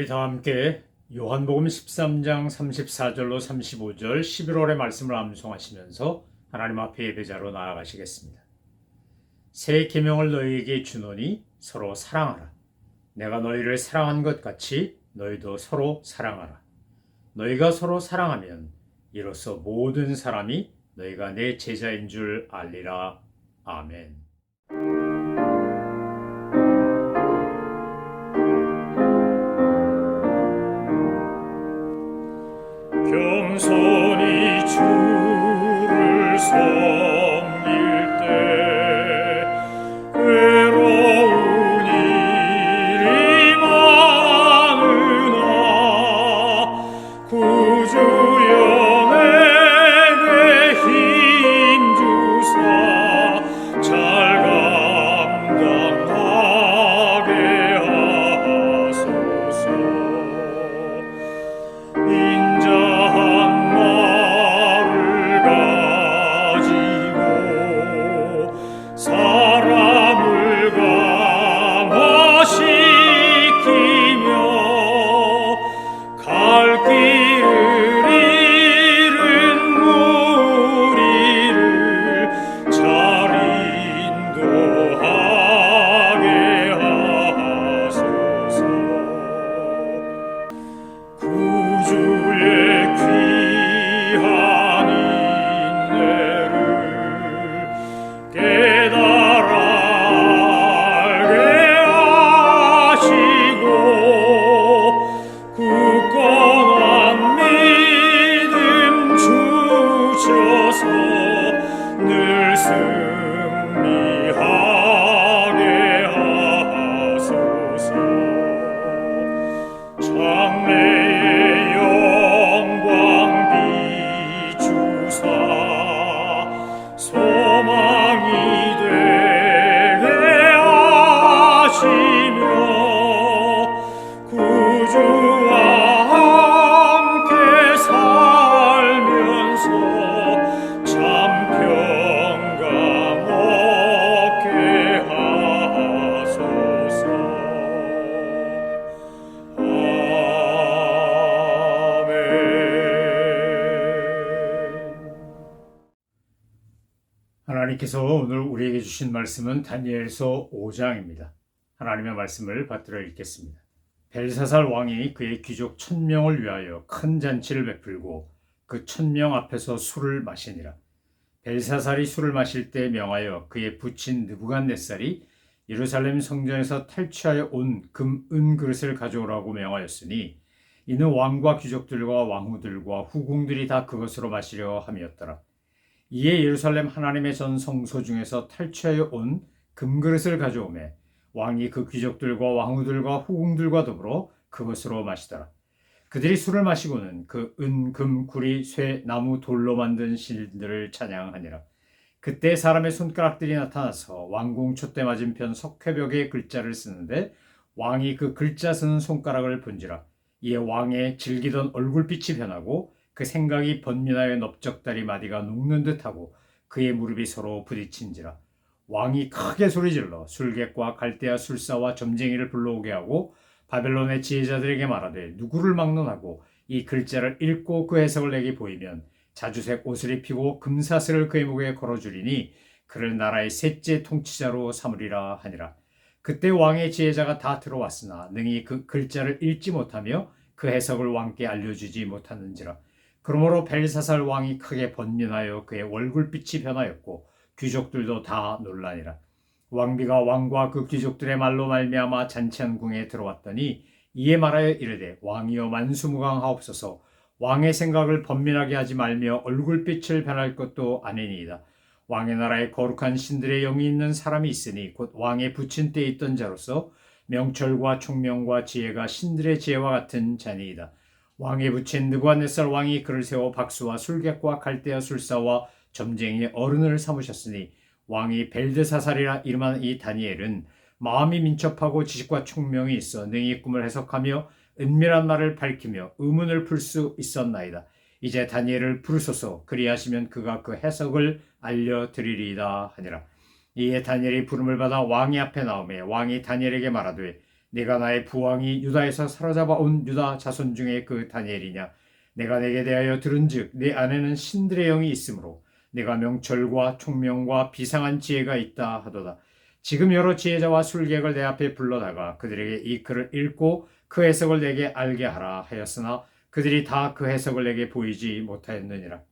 다 함께 요한복음 13장 34절로 35절 11월의 말씀을 암송하시면서 하나님 앞에 예배자로 나아가시겠습니다. 새 계명을 너희에게 주노니 서로 사랑하라. 내가 너희를 사랑한 것 같이 너희도 서로 사랑하라. 너희가 서로 사랑하면 이로써 모든 사람이 너희가 내 제자인 줄 알리라. 아멘. 겸손히 주를 섬길 때 괴로운 일이 많으나 구주 영에게 힘 주사 잘 감당하게 하소서. 인자한 말을 가지고 사람을 강화시키며 갈 길을 잃은 무리를 잘 인도하게 하소서. 구주의 귀한 인내를 깨달아 알게 하시고 굳건한 믿음 주셔서 늘 승리하게 하소서. 장래의 영광 비추사 소망이 되게 하시며 구주와 함께 살면서 참 평강 얻게 하소서. 하나님께서 오늘 우리에게 주신 말씀은 다니엘서 5장입니다. 하나님의 말씀을 받들어 읽겠습니다. 벨사살 왕이 그의 귀족 1000명을 위하여 큰 잔치를 베풀고 그 1000명 앞에서 술을 마시니라. 벨사살이 술을 마실 때 명하여 그의 부친 느부갓네살이 예루살렘 성전에서 탈취하여 온 금, 은 그릇을 가져오라고 명하였으니 이는 왕과 귀족들과 왕후들과 후궁들이 다 그것으로 마시려 함이었더라. 이에 예루살렘 하나님의 전 성소 중에서 탈취하여 온 금그릇을 가져오매 왕이 그 귀족들과 왕후들과 후궁들과 더불어 그것으로 마시더라. 그들이 술을 마시고는 그 은, 금, 구리, 쇠, 나무, 돌로 만든 신들을 찬양하니라. 그때 사람의 손가락들이 나타나서 왕궁 촛대 맞은편 석회벽에 글자를 쓰는데 왕이 그 글자 쓰는 손가락을 본지라. 이에 왕의 질기던 얼굴빛이 변하고 그 생각이 번민하여 넓적다리 마디가 녹는 듯하고 그의 무릎이 서로 부딪힌지라. 왕이 크게 소리질러 술객과 갈대아 술사와 점쟁이를 불러오게 하고 바벨론의 지혜자들에게 말하되 누구를 막론하고 이 글자를 읽고 그 해석을 내게 보이면 자주색 옷을 입히고 금사슬을 그의 목에 걸어주리니 그를 나라의 셋째 통치자로 삼으리라 하니라. 그때 왕의 지혜자가 다 들어왔으나 능히 그 글자를 읽지 못하며 그 해석을 왕께 알려주지 못하는지라. 그러므로 벨사살 왕이 크게 번민하여 그의 얼굴빛이 변하였고 귀족들도 다 놀라니라. 왕비가 왕과 그 귀족들의 말로 말미암아 잔치한궁에 들어왔더니 이에 말하여 이르되 왕이여 만수무강하옵소서. 왕의 생각을 번민하게 하지 말며 얼굴빛을 변할 것도 아니니이다. 왕의 나라에 거룩한 신들의 영이 있는 사람이 있으니 곧 왕의 부친 때에 있던 자로서 명철과 총명과 지혜가 신들의 지혜와 같은 자니이다. 왕의 부친 느부갓네살 왕이 그를 세워 박수와 술객과 갈대아 술사와 점쟁이의 어른을 삼으셨으니 왕이 벨드사살이라 이름한 이 다니엘은 마음이 민첩하고 지식과 총명이 있어 능히 꿈을 해석하며 은밀한 말을 밝히며 의문을 풀 수 있었나이다. 이제 다니엘을 부르소서. 그리하시면 그가 그 해석을 알려드리리이다 하니라. 이에 다니엘이 부름을 받아 왕이 앞에 나오매 왕이 다니엘에게 말하되 내가 나의 부왕이 유다에서 사로잡아 온 유다 자손 중에 그 다니엘이냐? 내가 내게 대하여 들은즉 내 안에는 신들의 영이 있으므로 내가 명철과 총명과 비상한 지혜가 있다 하도다. 지금 여러 지혜자와 술객을 내 앞에 불러다가 그들에게 이 글을 읽고 그 해석을 내게 알게 하라 하였으나 그들이 다 그 해석을 내게 보이지 못하였느니라.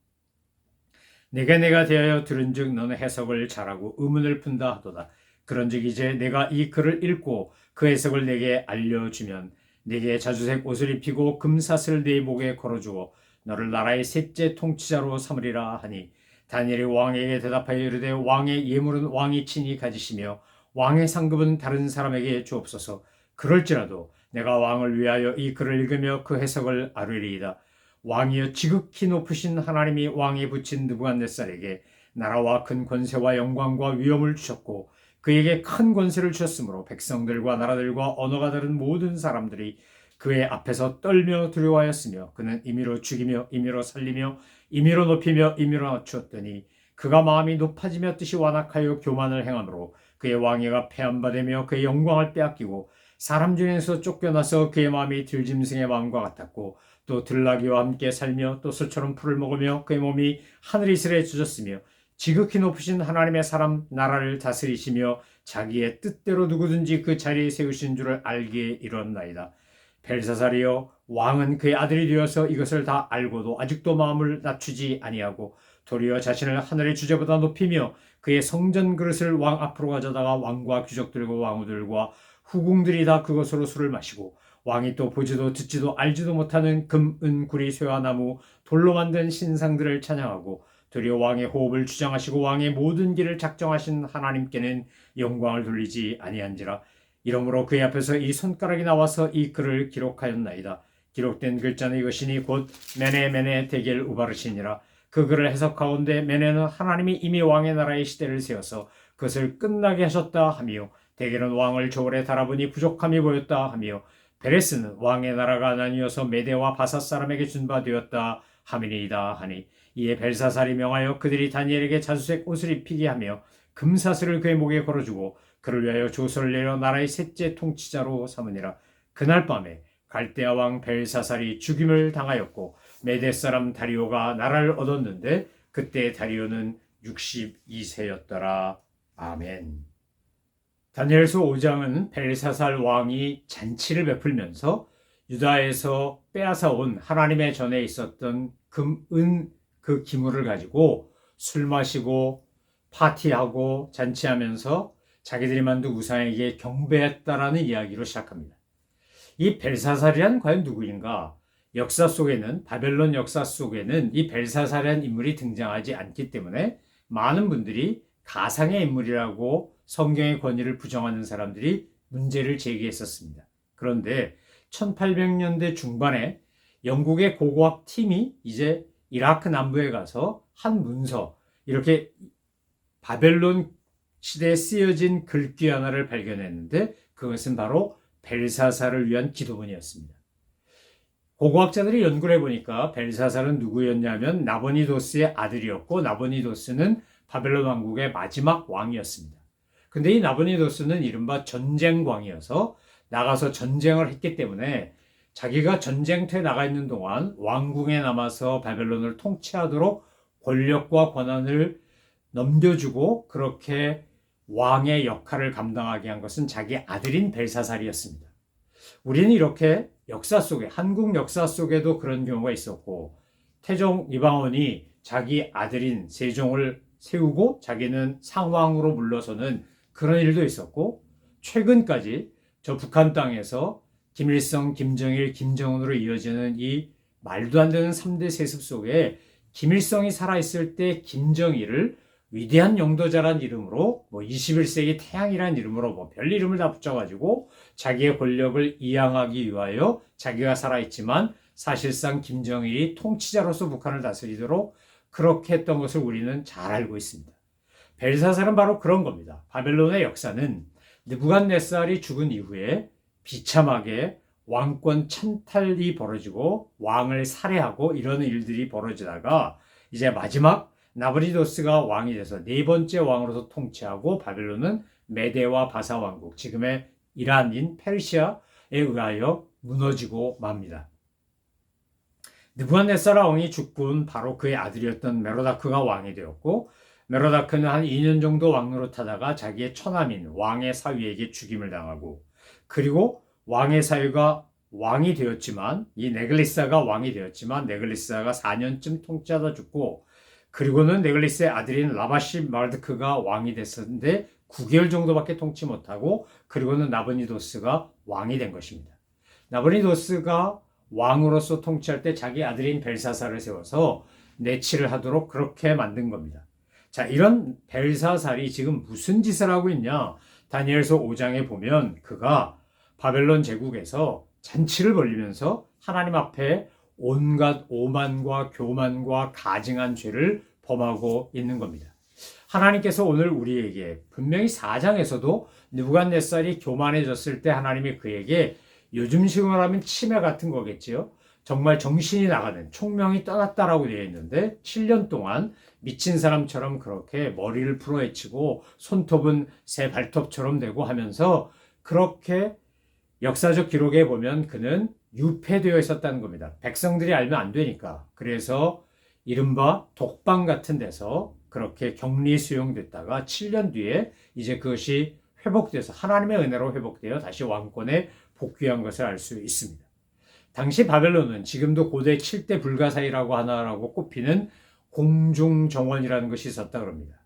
내가 대하여 들은즉 너는 해석을 잘하고 의문을 푼다 하도다. 그런즉 이제 내가 이 글을 읽고 그 해석을 내게 알려주면 내게 자주색 옷을 입히고 금사슬 네 목에 걸어주어 너를 나라의 셋째 통치자로 삼으리라 하니 다니엘이 왕에게 대답하여 이르되 왕의 예물은 왕이 친히 가지시며 왕의 상급은 다른 사람에게 주옵소서. 그럴지라도 내가 왕을 위하여 이 글을 읽으며 그 해석을 아뢰리이다. 왕이여 지극히 높으신 하나님이 왕에 붙인 느부갓네살에게 나라와 큰 권세와 영광과 위엄을 주셨고 그에게 큰 권세를 주셨으므로 백성들과 나라들과 언어가 다른 모든 사람들이 그의 앞에서 떨며 두려워하였으며 그는 임의로 죽이며 임의로 살리며 임의로 높이며 임의로 낮추었더니 그가 마음이 높아지며 뜻이 완악하여 교만을 행함으로 그의 왕위가 폐함받으며 그의 영광을 빼앗기고 사람 중에서 쫓겨나서 그의 마음이 들짐승의 마음과 같았고 또 들나귀와 함께 살며 또 소처럼 풀을 먹으며 그의 몸이 하늘 이슬에 젖었으며 지극히 높으신 하나님의 사람 나라를 다스리시며 자기의 뜻대로 누구든지 그 자리에 세우신 줄을 알게 이뤘나이다. 벨사살이여 왕은 그의 아들이 되어서 이것을 다 알고도 아직도 마음을 낮추지 아니하고 도리어 자신을 하늘의 주제보다 높이며 그의 성전 그릇을 왕 앞으로 가져다가 왕과 귀족들과 왕후들과 후궁들이 다 그것으로 술을 마시고 왕이 또 보지도 듣지도 알지도 못하는 금, 은, 구리, 쇠와 나무, 돌로 만든 신상들을 찬양하고 도리어 왕의 호흡을 주장하시고 왕의 모든 길을 작정하신 하나님께는 영광을 돌리지 아니한지라. 이러므로 그의 앞에서 이 손가락이 나와서 이 글을 기록하였나이다. 기록된 글자는 이것이니 곧 메네 데겔 우바르시니라. 그 글을 해석하온데 메네는 하나님이 이미 왕의 나라의 시대를 세워서 그것을 끝나게 하셨다 하며 데겔은 왕을 저울에 달아보니 부족함이 보였다 하며 베레스는 왕의 나라가 나뉘어서 메대와 바사 사람에게 준 바 되었다 하미니이다 하니 이에 벨사살이 명하여 그들이 다니엘에게 자주색 옷을 입히게 하며 금사슬을 그의 목에 걸어주고 그를 위하여 조서를 내려 나라의 셋째 통치자로 삼으니라. 그날 밤에 갈대아 왕 벨사살이 죽임을 당하였고 메대 사람 다리오가 나라를 얻었는데 그때 다리오는 62세였더라. 아멘. 다니엘서 5장은 벨사살 왕이 잔치를 베풀면서 유다에서 빼앗아 온 하나님의 전에 있었던 금, 은, 그 기물을 가지고 술 마시고 파티하고 잔치하면서 자기들이 만든 우상에게 경배했다라는 이야기로 시작합니다. 이 벨사살이란 과연 누구인가? 역사 속에는 바벨론 역사 속에는 이 벨사살이라는 인물이 등장하지 않기 때문에 많은 분들이 가상의 인물이라고 성경의 권위를 부정하는 사람들이 문제를 제기했었습니다. 그런데 1800년대 중반에 영국의 고고학 팀이 이제 이라크 남부에 가서 한 문서, 이렇게 바벨론 시대에 쓰여진 글귀 하나를 발견했는데 그것은 바로 벨사살을 위한 기도문이었습니다. 고고학자들이 연구를 해보니까 벨사살은 누구였냐면 나보니도스의 아들이었고 나보니도스는 바벨론 왕국의 마지막 왕이었습니다. 근데 이 나보니도스는 이른바 전쟁광이어서 나가서 전쟁을 했기 때문에 자기가 전쟁터에 나가 있는 동안 왕궁에 남아서 바벨론을 통치하도록 권력과 권한을 넘겨주고 그렇게 왕의 역할을 감당하게 한 것은 자기 아들인 벨사살이었습니다. 우리는 이렇게 역사 속에, 한국 역사 속에도 그런 경우가 있었고 태종 이방원이 자기 아들인 세종을 세우고 자기는 상왕으로 물러서는 그런 일도 있었고 최근까지 저 북한 땅에서 김일성, 김정일, 김정은으로 이어지는 이 말도 안 되는 3대 세습 속에 김일성이 살아있을 때 김정일을 위대한 영도자란 이름으로 21세기 태양이란 이름으로 별 이름을 다 붙여가지고 자기의 권력을 이양하기 위하여 자기가 살아있지만 사실상 김정일이 통치자로서 북한을 다스리도록 그렇게 했던 것을 우리는 잘 알고 있습니다. 벨사살은 바로 그런 겁니다. 바벨론의 역사는 느부갓네살이 죽은 이후에 비참하게 왕권 찬탈이 벌어지고 왕을 살해하고 이런 일들이 벌어지다가 이제 마지막 나보니도스가 왕이 돼서 네 번째 왕으로서 통치하고 바벨론은 메대와 바사 왕국, 지금의 이란인 페르시아에 의하여 무너지고 맙니다. 느부갓네살 왕이 죽고 바로 그의 아들이었던 메로다크가 왕이 되었고, 메로다크는 한 2년 정도 왕노릇하다가 자기의 처남인 왕의 사위에게 죽임을 당하고, 그리고 왕의 사위가 왕이 되었지만, 이 네글리사가 왕이 되었지만 네글리사가 4년쯤 통치하다 죽고, 그리고는 네글리스의 아들인 라바시 마르드크가 왕이 됐었는데 9개월 정도밖에 통치 못하고, 그리고는 나보니도스가 왕이 된 것입니다. 나보니도스가 왕으로서 통치할 때 자기 아들인 벨사살을 세워서 내치를 하도록 그렇게 만든 겁니다. 자, 이런 벨사살이 지금 무슨 짓을 하고 있냐? 다니엘서 5장에 보면 그가 바벨론 제국에서 잔치를 벌리면서 하나님 앞에 온갖 오만과 교만과 가증한 죄를 범하고 있는 겁니다. 하나님께서 오늘 우리에게 분명히 4장에서도 느부갓네살이 교만해졌을 때 하나님이 그에게 요즘식으로 하면 치매 같은 거겠지요. 정말 정신이 나가는 총명이 떠났다라고 되어 있는데 7년 동안 미친 사람처럼 그렇게 머리를 풀어헤치고 손톱은 새 발톱처럼 되고 하면서 그렇게 역사적 기록에 보면 그는 유폐되어 있었다는 겁니다. 백성들이 알면 안 되니까. 그래서 이른바 독방 같은 데서 그렇게 격리 수용됐다가 7년 뒤에 이제 그것이 회복돼서 하나님의 은혜로 회복되어 다시 왕권에 복귀한 것을 알 수 있습니다. 당시 바벨론은 지금도 고대 7대 불가사의라고 하나라고 꼽히는 공중정원이라는 것이 있었다 그럽니다.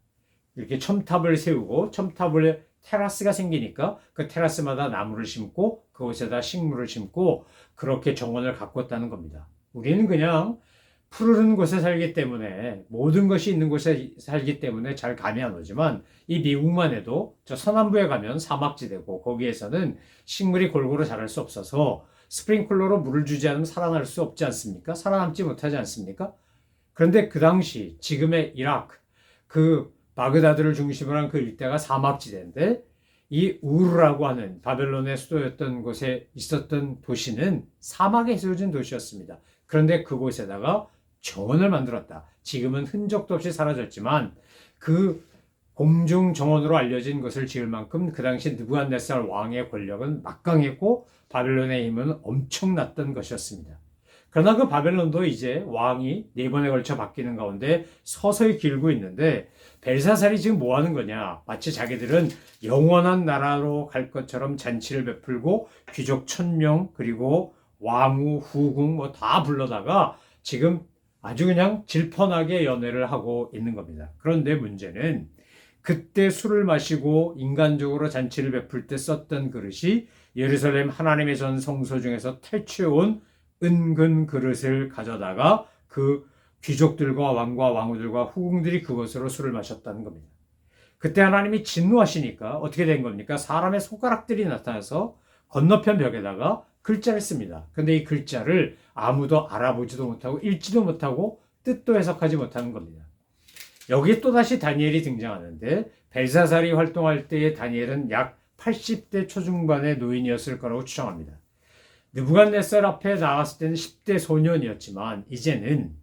이렇게 첨탑을 세우고 첨탑에 테라스가 생기니까 그 테라스마다 나무를 심고 그곳에다 식물을 심고 그렇게 정원을 가꿨다는 겁니다. 우리는 그냥 푸르른 곳에 살기 때문에 모든 것이 있는 곳에 살기 때문에 잘 감이 안 오지만 이 미국만 해도 저 서남부에 가면 사막지대고 거기에서는 식물이 골고루 자랄 수 없어서 스프링클러로 물을 주지 않으면 살아날 수 없지 않습니까? 살아남지 못하지 않습니까? 그런데 그 당시 지금의 이라크 그 바그다드를 중심으로 한 그 일대가 사막지대인데 이 우르라고 하는 바벨론의 수도였던 곳에 있었던 도시는 사막에 세워진 도시였습니다. 그런데 그곳에다가 정원을 만들었다. 지금은 흔적도 없이 사라졌지만 그 공중 정원으로 알려진 것을 지을 만큼 그 당시 느부갓네살 왕의 권력은 막강했고 바벨론의 힘은 엄청났던 것이었습니다. 그러나 그 바벨론도 이제 왕이 4번에 걸쳐 바뀌는 가운데 서서히 길고 있는데 벨사살이 지금 뭐 하는 거냐? 마치 자기들은 영원한 나라로 갈 것처럼 잔치를 베풀고 귀족 1000명 그리고 왕후, 후궁 뭐 다 불러다가 지금 아주 그냥 질펀하게 연애를 하고 있는 겁니다. 그런데 문제는 그때 술을 마시고 인간적으로 잔치를 베풀 때 썼던 그릇이 예루살렘 하나님의 전 성소 중에서 탈취해온 은근 그릇을 가져다가 그 귀족들과 왕과 왕후들과 후궁들이 그것으로 술을 마셨다는 겁니다. 그때 하나님이 진노하시니까 어떻게 된 겁니까? 사람의 손가락들이 나타나서 건너편 벽에다가 글자를 씁니다. 근데 이 글자를 아무도 알아보지도 못하고 읽지도 못하고 뜻도 해석하지 못하는 겁니다. 여기에 또다시 다니엘이 등장하는데 벨사살이 활동할 때의 다니엘은 약 80대 초중반의 노인이었을 거라고 추정합니다. 느부갓네살 앞에 나갔을 때는 10대 소년이었지만 이제는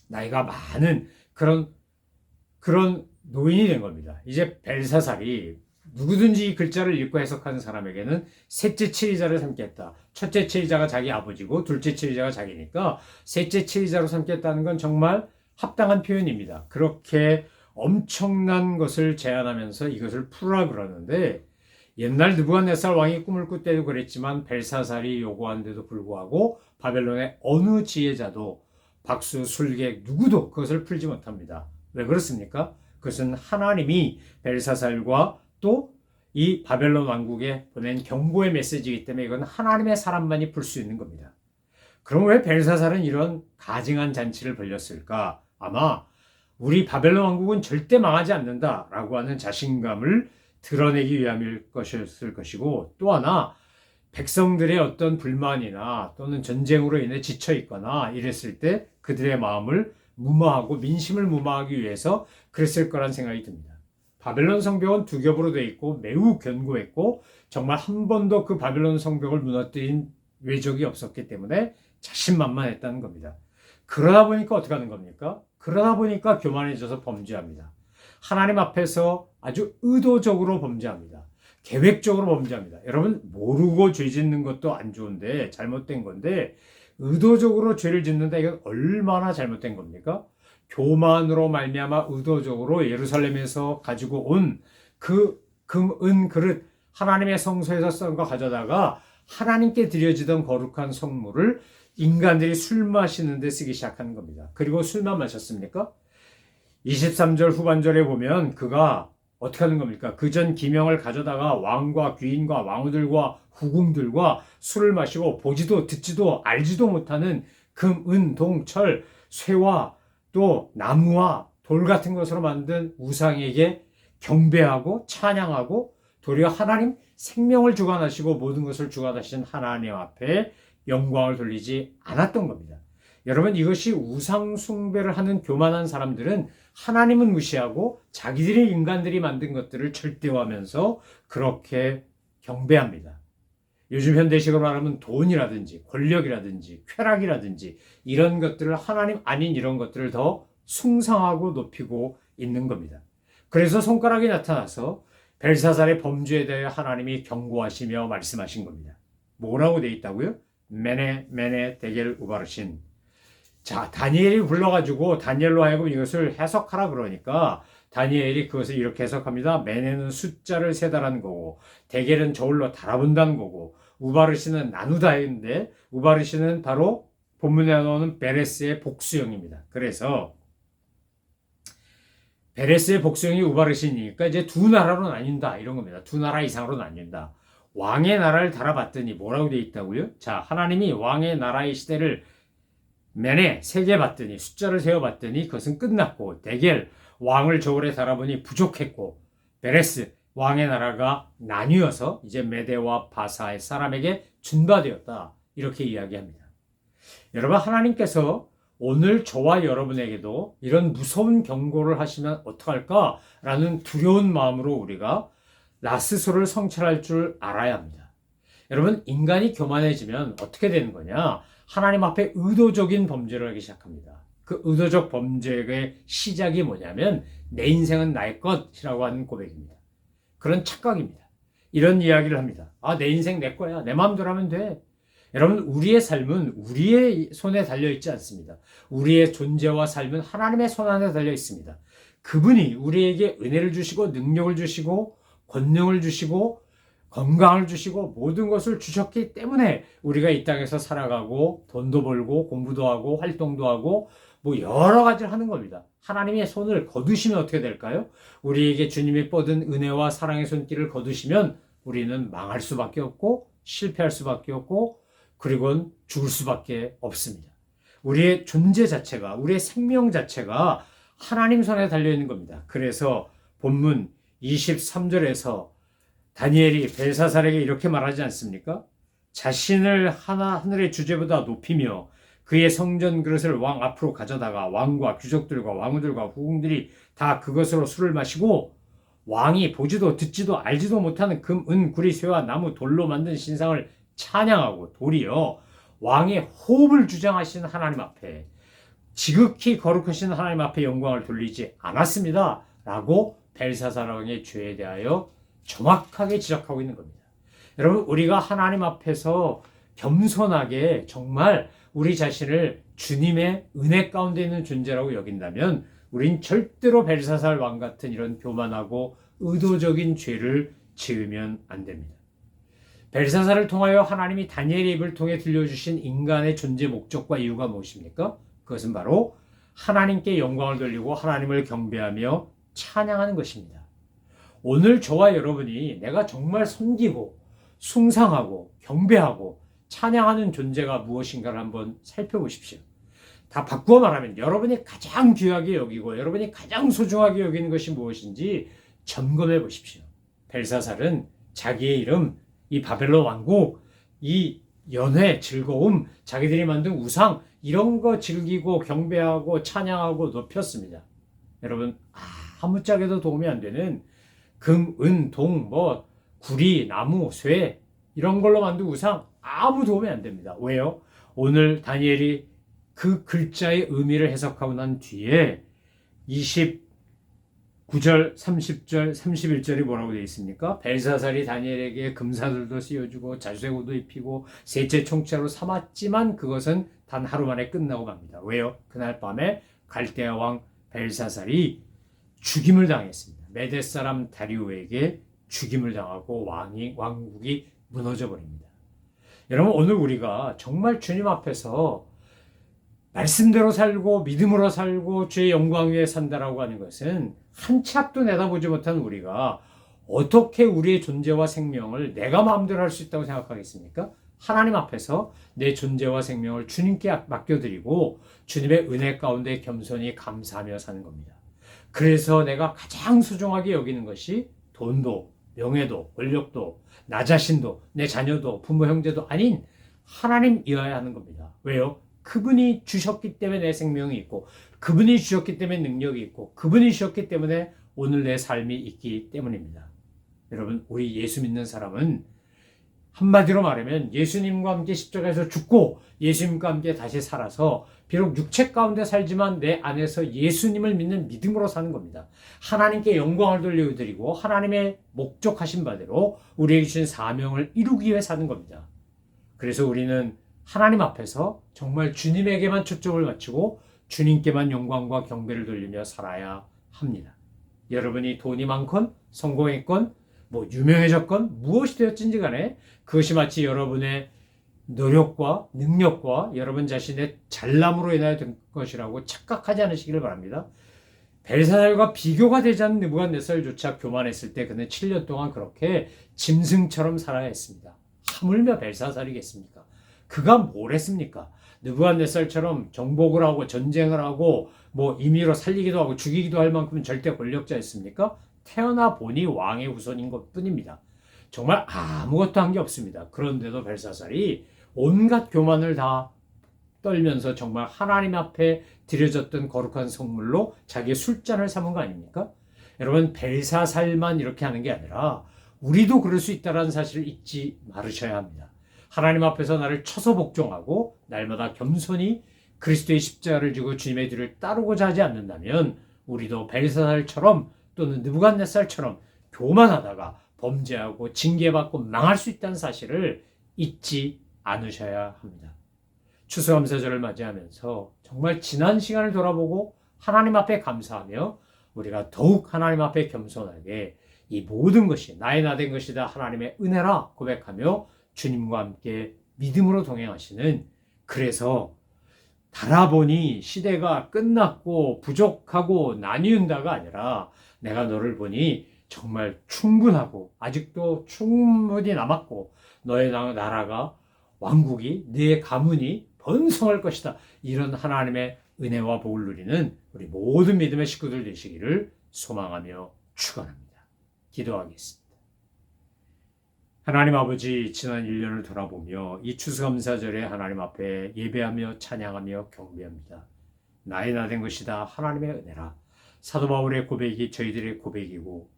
나이가 많은 그런 노인이 된 겁니다. 이제 벨사살이 누구든지 이 글자를 읽고 해석하는 사람에게는 셋째 치리자를 삼겠다. 첫째 치리자가 자기 아버지고 둘째 치리자가 자기니까 셋째 치리자로 삼겠다는 건 정말 합당한 표현입니다. 그렇게 엄청난 것을 제안하면서 이것을 풀으라 그러는데 옛날 느부갓네살 왕이 꿈을 꿀 때도 그랬지만 벨사살이 요구한 데도 불구하고 바벨론의 어느 지혜자도 박수, 술객 누구도 그것을 풀지 못합니다. 왜 그렇습니까? 그것은 하나님이 벨사살과 또 이 바벨론 왕국에 보낸 경고의 메시지이기 때문에 이건 하나님의 사람만이 풀 수 있는 겁니다. 그럼 왜 벨사살은 이런 가증한 잔치를 벌였을까? 아마 우리 바벨론 왕국은 절대 망하지 않는다라고 하는 자신감을 드러내기 위함일 것이었을 것이고 또 하나 백성들의 어떤 불만이나 또는 전쟁으로 인해 지쳐 있거나 이랬을 때 그들의 마음을 무마하고 민심을 무마하기 위해서 그랬을 거란 생각이 듭니다. 바벨론 성벽은 두 겹으로 되어 있고 매우 견고했고 정말 한 번도 그 바벨론 성벽을 무너뜨린 외적이 없었기 때문에 자신만만했다는 겁니다. 그러다 보니까 어떻게 하는 겁니까? 그러다 보니까 교만해져서 범죄합니다. 하나님 앞에서 아주 의도적으로 범죄합니다. 계획적으로 범죄합니다. 여러분, 모르고 죄 짓는 것도 안 좋은데 잘못된 건데 의도적으로 죄를 짓는다, 이건 얼마나 잘못된 겁니까? 교만으로 말미암아 의도적으로 예루살렘에서 가지고 온 그 금, 은 그릇, 하나님의 성소에서 썬 거 가져다가 하나님께 드려지던 거룩한 성물을 인간들이 술 마시는 데 쓰기 시작하는 겁니다. 그리고 술만 마셨습니까? 23절 후반절에 보면 그가 어떻게 하는 겁니까? 그 전 기명을 가져다가 왕과 귀인과 왕후들과 후궁들과 술을 마시고 보지도 듣지도 알지도 못하는 금, 은, 동, 철, 쇠와 또 나무와 돌 같은 것으로 만든 우상에게 경배하고 찬양하고 도리어 하나님 생명을 주관하시고 모든 것을 주관하신 하나님 앞에 영광을 돌리지 않았던 겁니다. 여러분, 이것이 우상 숭배를 하는 교만한 사람들은 하나님은 무시하고 자기들이 인간들이 만든 것들을 절대화하면서 그렇게 경배합니다. 요즘 현대식으로 말하면 돈이라든지 권력이라든지 쾌락이라든지 이런 것들을 하나님 아닌 이런 것들을 더 숭상하고 높이고 있는 겁니다. 그래서 손가락이 나타나서 벨사살의 범죄에 대해 하나님이 경고하시며 말씀하신 겁니다. 뭐라고 돼 있다고요? 메네 메네 데겔 우바르신. 자, 다니엘이 불러가지고 다니엘로 하여금 이것을 해석하라 그러니까 다니엘이 그것을 이렇게 해석합니다. 메네는 숫자를 세다라는 거고, 데겔은 저울로 달아본다는 거고, 우바르시는 나누다인데 우바르시는 바로 본문에 나오는 베레스의 복수형입니다. 그래서 베레스의 복수형이 우바르시니까 이제 두 나라로 나뉜다 이런 겁니다. 두 나라 이상으로 나뉜다. 왕의 나라를 달아봤더니 뭐라고 되어 있다고요? 자, 하나님이 왕의 나라의 시대를 맨에 세개봤더니 숫자를 세어봤더니 그것은 끝났고, 데겔 왕을 저울에 달아보니 부족했고, 베레스 왕의 나라가 나뉘어서 이제 메대와 바사의 사람에게 준바되었다 이렇게 이야기합니다. 여러분, 하나님께서 오늘 저와 여러분에게도 이런 무서운 경고를 하시면 어떡할까라는 두려운 마음으로 우리가 나 스스로를 성찰할 줄 알아야 합니다. 여러분, 인간이 교만해지면 어떻게 되는 거냐? 하나님 앞에 의도적인 범죄를 하기 시작합니다. 그 의도적 범죄의 시작이 뭐냐면 내 인생은 나의 것이라고 하는 고백입니다. 그런 착각입니다. 이런 이야기를 합니다. 아, 내 인생 내 거야. 내 마음대로 하면 돼. 여러분, 우리의 삶은 우리의 손에 달려있지 않습니다. 우리의 존재와 삶은 하나님의 손 안에 달려 있습니다. 그분이 우리에게 은혜를 주시고 능력을 주시고 권능을 주시고 건강을 주시고 모든 것을 주셨기 때문에 우리가 이 땅에서 살아가고 돈도 벌고 공부도 하고 활동도 하고 뭐 여러 가지를 하는 겁니다. 하나님의 손을 거두시면 어떻게 될까요? 우리에게 주님이 뻗은 은혜와 사랑의 손길을 거두시면 우리는 망할 수밖에 없고 실패할 수밖에 없고 그리고는 죽을 수밖에 없습니다. 우리의 존재 자체가, 우리의 생명 자체가 하나님 손에 달려있는 겁니다. 그래서 본문 23절에서 다니엘이 벨사살에게 이렇게 말하지 않습니까? 자신을 하늘의 주제보다 높이며 그의 성전 그릇을 왕 앞으로 가져다가 왕과 귀족들과 왕후들과 후궁들이 다 그것으로 술을 마시고 왕이 보지도 듣지도 알지도 못하는 금, 은, 구리, 쇠와 나무, 돌로 만든 신상을 찬양하고 도리어 왕의 호흡을 주장하신 하나님 앞에, 지극히 거룩하신 하나님 앞에 영광을 돌리지 않았습니다 라고 벨사살 왕의 죄에 대하여 정확하게 지적하고 있는 겁니다. 여러분, 우리가 하나님 앞에서 겸손하게 정말 우리 자신을 주님의 은혜 가운데 있는 존재라고 여긴다면 우린 절대로 벨사살 왕 같은 이런 교만하고 의도적인 죄를 지으면 안 됩니다. 벨사살을 통하여 하나님이 다니엘의 입을 통해 들려주신 인간의 존재 목적과 이유가 무엇입니까? 그것은 바로 하나님께 영광을 돌리고 하나님을 경배하며 찬양하는 것입니다. 오늘 저와 여러분이 내가 정말 섬기고 숭상하고 경배하고 찬양하는 존재가 무엇인가를 한번 살펴보십시오. 다 바꾸어 말하면 여러분이 가장 귀하게 여기고 여러분이 가장 소중하게 여기는 것이 무엇인지 점검해 보십시오. 벨사살은 자기의 이름, 이 바벨론 왕국, 이 연회, 즐거움, 자기들이 만든 우상 이런 거 즐기고 경배하고 찬양하고 높였습니다. 여러분, 아무짝에도 도움이 안 되는 금, 은, 동, 구리, 나무, 쇠 이런 걸로 만든 우상 아무 도움이 안 됩니다. 왜요? 오늘 다니엘이 그 글자의 의미를 해석하고 난 뒤에 9절, 30절, 31절이 뭐라고 되어 있습니까? 벨사살이 다니엘에게 금사들도 씌워주고 자주색옷도 입히고 셋째 총차로 삼았지만 그것은 단 하루 만에 끝나고 맙니다. 왜요? 그날 밤에 갈대아 왕 벨사살이 죽임을 당했습니다. 메대 사람 다리오에게 죽임을 당하고 왕국이 무너져 버립니다. 여러분, 오늘 우리가 정말 주님 앞에서 말씀대로 살고 믿음으로 살고 주의 영광 위에 산다라고 하는 것은 한 치 앞도 내다보지 못한 우리가 어떻게 우리의 존재와 생명을 내가 마음대로 할 수 있다고 생각하겠습니까? 하나님 앞에서 내 존재와 생명을 주님께 맡겨드리고 주님의 은혜 가운데 겸손히 감사하며 사는 겁니다. 그래서 내가 가장 소중하게 여기는 것이 돈도, 명예도, 권력도, 나 자신도, 내 자녀도, 부모, 형제도 아닌 하나님이어야 하는 겁니다. 왜요? 그분이 주셨기 때문에 내 생명이 있고, 그분이 주셨기 때문에 능력이 있고, 그분이 주셨기 때문에 오늘 내 삶이 있기 때문입니다. 여러분, 우리 예수 믿는 사람은 한마디로 말하면 예수님과 함께 십자가에서 죽고 예수님과 함께 다시 살아서 비록 육체 가운데 살지만 내 안에서 예수님을 믿는 믿음으로 사는 겁니다. 하나님께 영광을 돌려드리고 하나님의 목적하신 바대로 우리에게 주신 사명을 이루기 위해 사는 겁니다. 그래서 우리는 하나님 앞에서 정말 주님에게만 초점을 맞추고 주님께만 영광과 경배를 돌리며 살아야 합니다. 여러분이 돈이 많건 성공했건 유명해졌건 무엇이 되었든지 간에 그것이 마치 여러분의 노력과 능력과 여러분 자신의 잘남으로 인하여 된 것이라고 착각하지 않으시기를 바랍니다. 벨사살과 비교가 되지 않는 느부갓네살조차 교만했을 때 그는 7년 동안 그렇게 짐승처럼 살아야 했습니다. 하물며 벨사살이겠습니까? 그가 뭘 했습니까? 느부갓네살처럼 정복을 하고 전쟁을 하고 임의로 살리기도 하고 죽이기도 할 만큼 절대 권력자였습니까? 태어나 보니 왕의 후손인 것 뿐입니다. 정말 아무것도 한 게 없습니다. 그런데도 벨사살이 온갖 교만을 다 떨면서 정말 하나님 앞에 드려졌던 거룩한 성물로 자기의 술잔을 삼은 거 아닙니까? 여러분, 벨사살만 이렇게 하는 게 아니라 우리도 그럴 수 있다는 사실을 잊지 말으셔야 합니다. 하나님 앞에서 나를 쳐서 복종하고 날마다 겸손히 그리스도의 십자가를 지고 주님의 뒤를 따르고자 하지 않는다면 우리도 벨사살처럼 또는 느부갓네살처럼 교만하다가 범죄하고 징계받고 망할 수 있다는 사실을 잊지 않으셔야 합니다. 추수감사절을 맞이하면서 정말 지난 시간을 돌아보고 하나님 앞에 감사하며 우리가 더욱 하나님 앞에 겸손하게 이 모든 것이 나의 나 된 것이다 하나님의 은혜라 고백하며 주님과 함께 믿음으로 동행하시는, 그래서 달아보니 시대가 끝났고 부족하고 나뉘는다가 아니라 내가 너를 보니 정말 충분하고 아직도 충분히 남았고 너의 나라가 왕국이 네 가문이 번성할 것이다. 이런 하나님의 은혜와 복을 누리는 우리 모든 믿음의 식구들 되시기를 소망하며 축원합니다. 기도하겠습니다. 하나님 아버지, 지난 1년을 돌아보며 이 추수감사절에 하나님 앞에 예배하며 찬양하며 경배합니다. 나의 나 된 것이다 하나님의 은혜라. 사도 바울의 고백이 저희들의 고백이고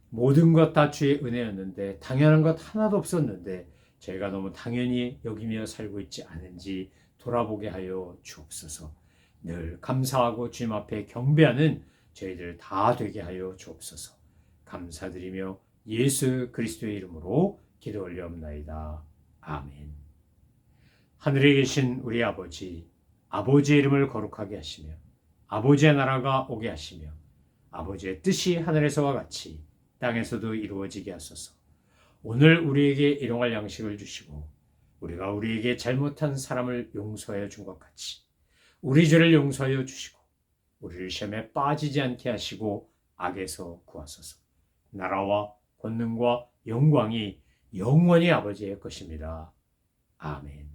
모든 것 다 주의 은혜였는데 당연한 것 하나도 없었는데 저희가 너무 당연히 여기며 살고 있지 않은지 돌아보게 하여 주옵소서. 늘 감사하고 주님 앞에 경배하는 저희들 다 되게 하여 주옵소서. 감사드리며 예수 그리스도의 이름으로 기도 올려옵나이다. 아멘. 하늘에 계신 우리 아버지, 아버지의 이름을 거룩하게 하시며 아버지의 나라가 오게 하시며 아버지의 뜻이 하늘에서와 같이 땅에서도 이루어지게 하소서. 오늘 우리에게 일용할 양식을 주시고 우리가 우리에게 잘못한 사람을 용서하여 준 것 같이 우리 죄를 용서하여 주시고 우리를 시험에 빠지지 않게 하시고 악에서 구하소서. 나라와 권능과 영광이 영원히 아버지의 것입니다. 아멘.